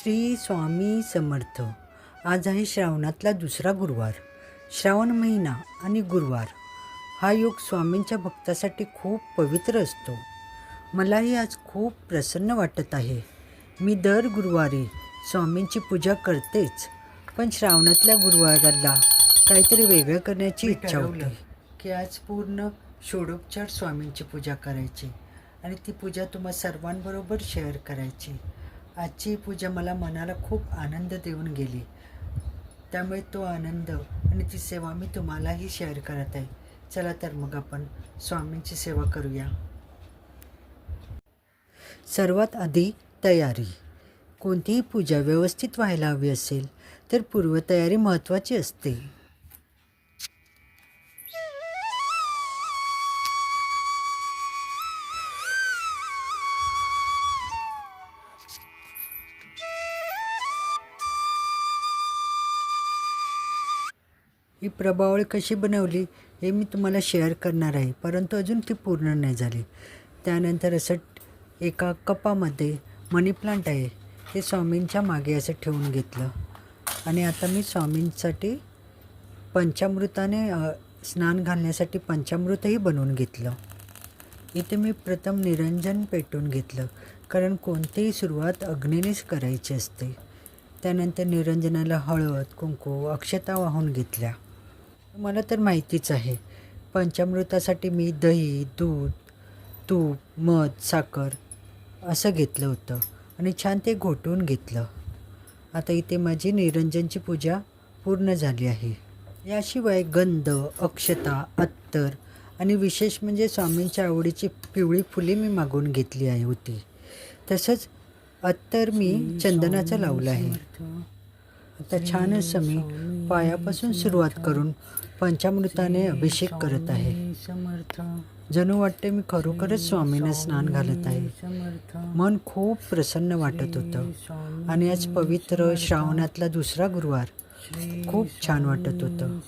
श्री स्वामी समर्थ. आज आहे श्रावणातला दुसरा गुरुवार. श्रावण महिना आणि गुरुवार हा योग स्वामींच्या भक्तासाठी खूप पवित्र असतो. मलाही आज खूप प्रसन्न वाटत आहे. मी दर गुरुवारी स्वामींची पूजा करतेच, पण श्रावणातल्या गुरुवाराला काहीतरी वेगळं करण्याची इच्छा होती की आज पूर्ण षोडोपचार स्वामींची पूजा करायची आणि ती पूजा तुम्हा सर्वांबरोबर शेअर करायची. आजची पूजा मला मनाला खूप आनंद देऊन गेली, त्यामुळे तो आनंद आणि ती सेवा मी तुम्हालाही शेअर करत आहे. चला तर मग आपण स्वामींची सेवा करूया. सर्वात आधी तयारी. कोणतीही पूजा व्यवस्थित व्हायला हवी असेल तर पूर्वतयारी महत्त्वाची असते. ही प्रभावळी कशी बनवली हे मी तुम्हाला शेअर करणार आहे, परंतु अजून ती पूर्ण नाही झाली. त्यानंतर असं एका कपामध्ये मनी प्लांट आहे, ते स्वामींच्या मागे असं ठेवून घेतलं आणि आता मी स्वामींसाठी पंचामृताने स्नान घालण्यासाठी पंचामृतही बनवून घेतलं. इथे मी प्रथम निरंजन पेटवून घेतलं, कारण कोणतीही सुरुवात अग्नीनेच करायची असते. त्यानंतर निरंजनाला हळद, कुंकू, अक्षता वाहून घेतल्या. मला तर माहितीच आहे, पंचामृतासाठी मी दही, दूध, तूप, मध, साखर असं घेतलं होतं आणि छान ते घोटून घेतलं. आता इथे माझी निरंजनची पूजा पूर्ण झाली आहे. याशिवाय गंध, अक्षता, अत्तर आणि विशेष म्हणजे स्वामींच्या आवडीची पिवळी फुले मी मागवून घेतली आहे होती. तसंच अत्तर मी चंदनाचं लावलं आहे. आता छान असं मी पायापासून सुरुवात करून पंचामृताने अभिषेक करत आहे. जणू वाटते मी खरोखरच स्वामींना स्नान घालत आहे. मन खूप प्रसन्न वाटत होतं आणि आज पवित्र श्रावणातला दुसरा गुरुवार खूप छान वाटत होतं.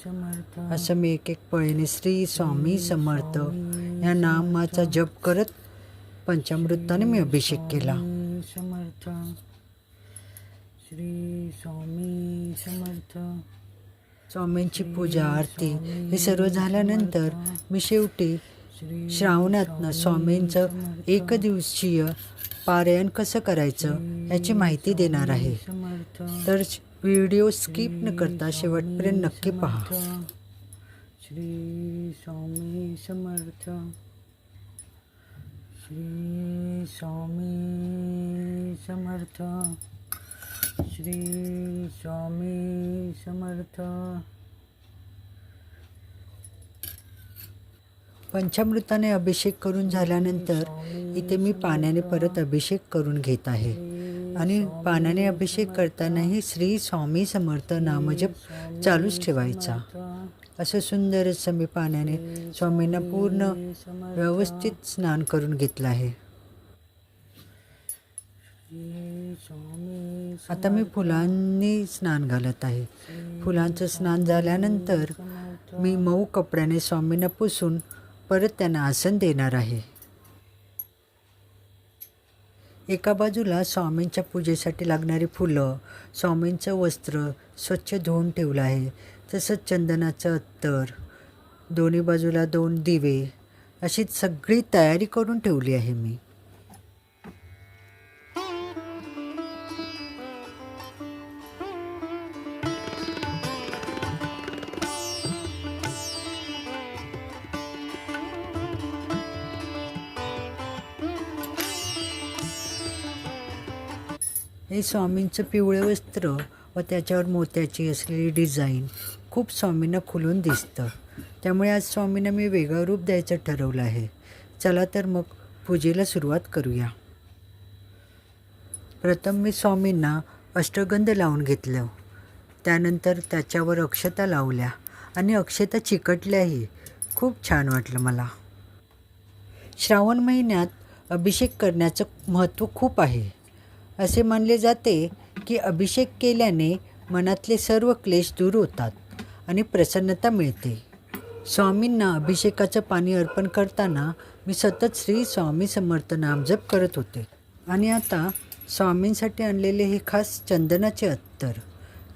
असं मी एक एक पळीने श्री स्वामी समर्थ या नामाचा जप करत पंचामृताने मी अभिषेक केला. समर्थ श्री स्वामी समर्थ. स्वामींची पूजा, आरती हे सर्व झाल्यानंतर मी शेवटी श्रावणातनं स्वामींचं एकदिवसीय पारायण कसं करायचं याची माहिती देणार आहे. तर व्हिडिओ स्किप न करता शेवटपर्यंत नक्की पहा. श्री स्वामी समर्थ. श्री स्वामी समर्थ. श्री स्वामी समर्थ. पंचामृताने अभिषेक करून झाल्यानंतर इथे मी पाण्याने परत अभिषेक करून घेत आहे आणि पाण्याने अभिषेक करतानाही श्री स्वामी समर्थ नामजप चालूच ठेवायचा. असं सुंदर असं मी पाण्याने स्वामींना पूर्ण व्यवस्थित स्नान करून घेतलं आहे. आता मी फुलांनी स्नान घालत आहे. फुलांचं स्नान झाल्यानंतर मी मऊ कपड्याने स्वामींना पुसून परत त्यांना आसन देणार आहे. एका बाजूला स्वामींच्या पूजेसाठी लागणारी फुलं, स्वामींचं वस्त्र स्वच्छ धुवून ठेवलं आहे. तसंच चंदनाचं अत्तर, दोन्ही बाजूला 2 दिवे, अशी सगळी तयारी करून ठेवली आहे मी. हे स्वामींचं पिवळे वस्त्र व त्याच्यावर मोत्याची असलेली डिझाईन खूप स्वामींना खुलून दिसतं. त्यामुळे आज स्वामींना मी वेगळं रूप द्यायचं ठरवलं आहे. चला तर मग पूजेला सुरुवात करूया. प्रथम मी स्वामींना अष्टगंध लावून घेतलं. त्यानंतर त्याच्यावर अक्षता लावल्या आणि अक्षता चिकटल्याही. खूप छान वाटलं मला. श्रावण महिन्यात अभिषेक करण्याचं महत्त्व खूप आहे. असे मानले जाते की अभिषेक केल्याने मनातले सर्व क्लेश दूर होतात आणि प्रसन्नता मिळते. स्वामींना अभिषेकाचं पाणी अर्पण करताना मी सतत श्री स्वामी समर्थ नामजप करत होते आणि आता स्वामींसाठी आणलेले हे खास चंदनाचे अत्तर,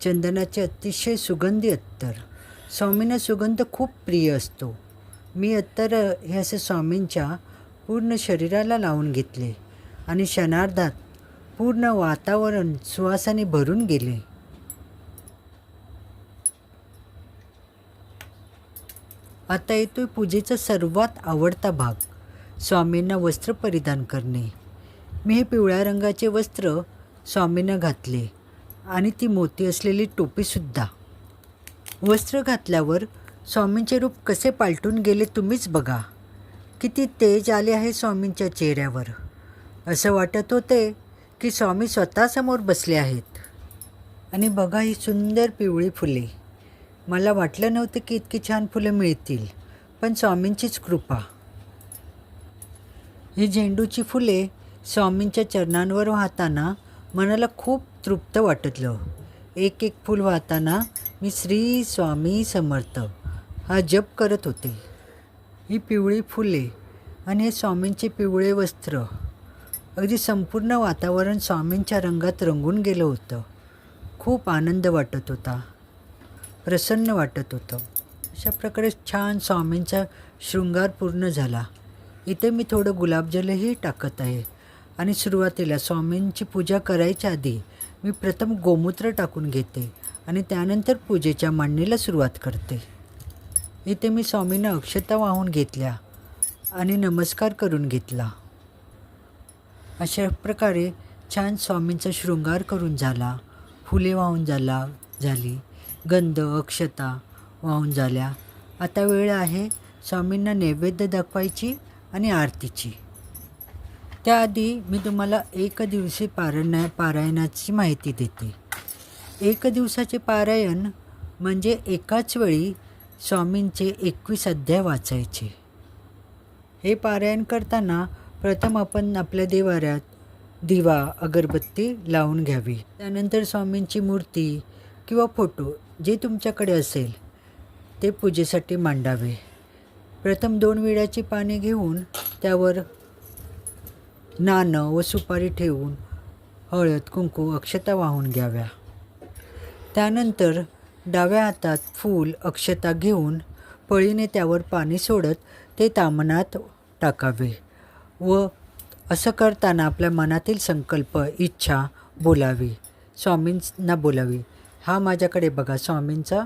चंदनाचे अतिशय सुगंधी अत्तर. स्वामींना सुगंध खूप प्रिय असतो. मी अत्तर हे असे स्वामींच्या पूर्ण शरीराला लावून घेतले आणि क्षणार्धात पूर्ण वातावरण सुवासाने भरून गेले. आता येतोय पूजेचा सर्वात आवडता भाग, स्वामींना वस्त्र परिधान करणे. मी हे पिवळ्या रंगाचे वस्त्र स्वामींना घातले आणि ती मोती असलेली टोपीसुद्धा. वस्त्र घातल्यावर स्वामींचे रूप कसे पालटून गेले तुम्हीच बघा. किती तेज आले आहे स्वामींच्या चेहऱ्यावर. असं वाटत होते की स्वामी स्वतःसमोर बसले आहेत. आणि बघा ही सुंदर पिवळी फुले. मला वाटलं नव्हतं की इतकी छान फुलं मिळतील, पण स्वामींचीच कृपा. ही झेंडूची फुले स्वामींच्या चरणांवर वाहताना मनाला खूप तृप्त वाटलं. एक एक फूल वाहताना मी श्री स्वामी समर्थ हा जप करत होते. ही पिवळी फुले आणि हे स्वामींचे पिवळे वस्त्र, अगदी संपूर्ण वातावरण स्वामींच्या रंगात रंगून गेलं होतं. खूप आनंद वाटत होता, प्रसन्न वाटत होतं. अशा प्रकारे छान स्वामींचा शृंगार पूर्ण झाला. इथे मी थोडं गुलाबजलही टाकत आहे. आणि सुरुवातीला स्वामींची पूजा करायच्या आधी मी प्रथम गोमूत्र टाकून घेते आणि त्यानंतर पूजेच्या मांडणीला सुरुवात करते. इथे मी स्वामींना अक्षता वाहून घेतल्या आणि नमस्कार करून घेतला. अशा प्रकारे छान स्वामींचा शृंगार करून झाला. फुले वाहून झाली, गंध अक्षता वाहून झाल्या. आता वेळ आहे स्वामींना नैवेद्य दाखवायची आणि आरतीची. त्याआधी मी तुम्हाला एक दिवशी पारायणाची माहिती देते. एक दिवसाचे पारायण म्हणजे एकाच वेळी स्वामींचे 21 अध्याय वाचायचे. हे पारायण करताना प्रथम आपण आपल्या देवाऱ्यात दिवा अगरबत्ती लावून घ्यावी. त्यानंतर स्वामींची मूर्ती किंवा फोटो जे तुमच्याकडे असेल ते पूजेसाठी मांडावे. प्रथम 2 विड्याची पाने घेऊन त्यावर नाणं व सुपारी ठेवून हळद कुंकू अक्षता वाहून घ्याव्या. त्यानंतर डाव्या हातात फूल अक्षता घेऊन पळीने त्यावर पाणी सोडत ते ताम्हणात टाकावे व असं करताना आपल्या मनातील संकल्प इच्छा बोलावी, स्वामींना बोलावी. हा माझ्याकडे बघा स्वामींचा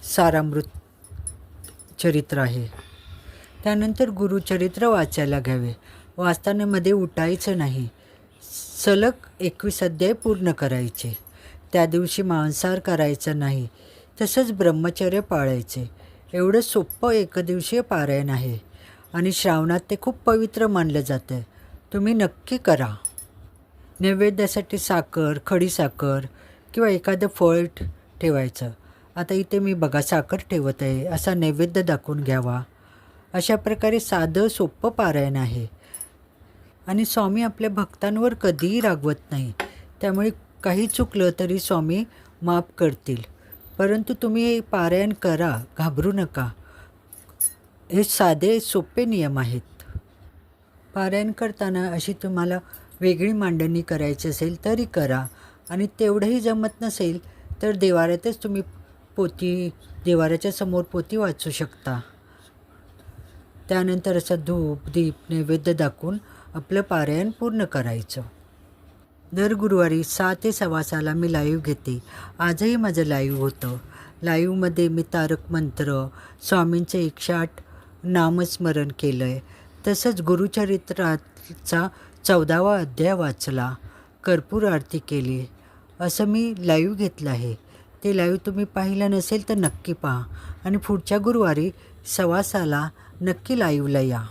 सारामृत चरित्र आहे. त्यानंतर गुरुचरित्र वाचायला घ्यावे. वाचताना मध्ये उठायचं नाही. सलग 21 अध्याय पूर्ण करायचे. त्या दिवशी मांसाहार करायचं नाही. तसंच ब्रह्मचर्य पाळायचे. एवढं सोपं एकदिवसीय पारायण आहे आणि श्रावणात ते खूप पवित्र मानलं जातं. तुम्ही नक्की करा. नैवेद्यासाठी साखर, खडीसाखर किंवा एखादं फळ ठेवायचं. आता इथे मी बघा साखर ठेवत आहे. असा नैवेद्य दाखवून घ्यावा. अशा प्रकारे साधं सोपं पारायण आहे आणि स्वामी आपल्या भक्तांवर कधीही रागवत नाही. त्यामुळे काही चुकलं तरी स्वामी माफ करतील. परंतु तुम्ही हे पारायण करा, घाबरू नका. हे साधे सोपे नियम आहेत. पारायण करताना अशी तुम्हाला वेगळी मांडणी करायची असेल तरी करा आणि तेवढंही जमत नसेल तर देवाऱ्यातच तुम्ही देवाऱ्याच्या समोर पोथी वाचू शकता. त्यानंतर असं धूप दीप नैवेद्य दाखवून आपलं पारायण पूर्ण करायचं. दर गुरुवारी 6 ते 6:15 मी लाईव्ह घेते. आजही माझं लाईव्ह होतं. लाईव्हमध्ये मी तारक मंत्र, स्वामींचे 108 नामस्मरण केलं आहे. तसंच गुरुचरित्राचा 14वा अध्याय वाचला, कर्पूर आरती केली. असं मी लाईव्ह घेतलं आहे. ते लाईव्ह तुम्ही पाहिलं नसेल तर नक्की पहा आणि पुढच्या गुरुवारी 6:15 नक्की लाईव्हला या.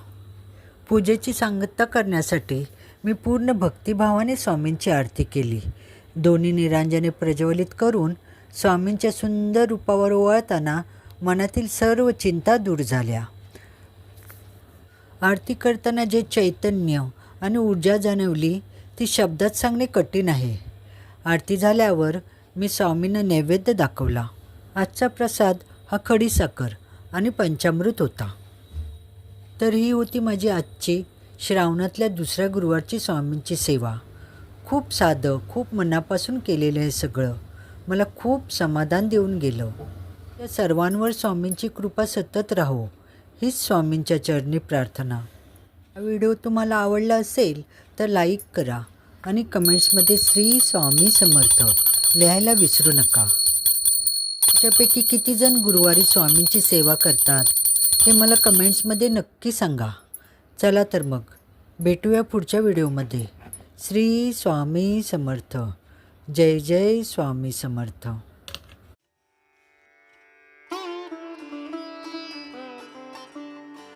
पूजेची सांगता करण्यासाठी मी पूर्ण भक्तिभावाने स्वामींची आरती केली. दोन्ही निरांजने प्रज्वलित करून स्वामींच्या सुंदर रूपावर ओवाळताना मनातील सर्व चिंता दूर झाल्या. आरती करताना जे चैतन्य आणि ऊर्जा जाणवली ती शब्दात सांगणे कठीण आहे. आरती झाल्यावर मी स्वामींना नैवेद्य दाखवला. आजचा प्रसाद हा खडीसाखर आणि पंचामृत होता. तर ही होती माझी आजची श्रावणातल्या दुसऱ्या गुरुवारची स्वामींची सेवा. खूप साधं, खूप मनापासून केलेलं हे सगळं मला खूप समाधान देऊन गेलं. या सर्वांवर स्वामींची कृपा सतत राहो, हीच स्वामींच्या चरणी प्रार्थना. हा व्हिडिओ तुम्हाला आवडला असेल तर लाईक करा आणि कमेंट्समध्ये श्री स्वामी समर्थ लिहायला विसरू नका. तुमच्यापैकी किती जण गुरुवारी स्वामींची सेवा करतात हे मला कमेंट्समध्ये नक्की सांगा. चला तर मग भेटूया पुढच्या व्हिडिओमध्ये. श्री स्वामी समर्थ. जय जय स्वामी समर्थ.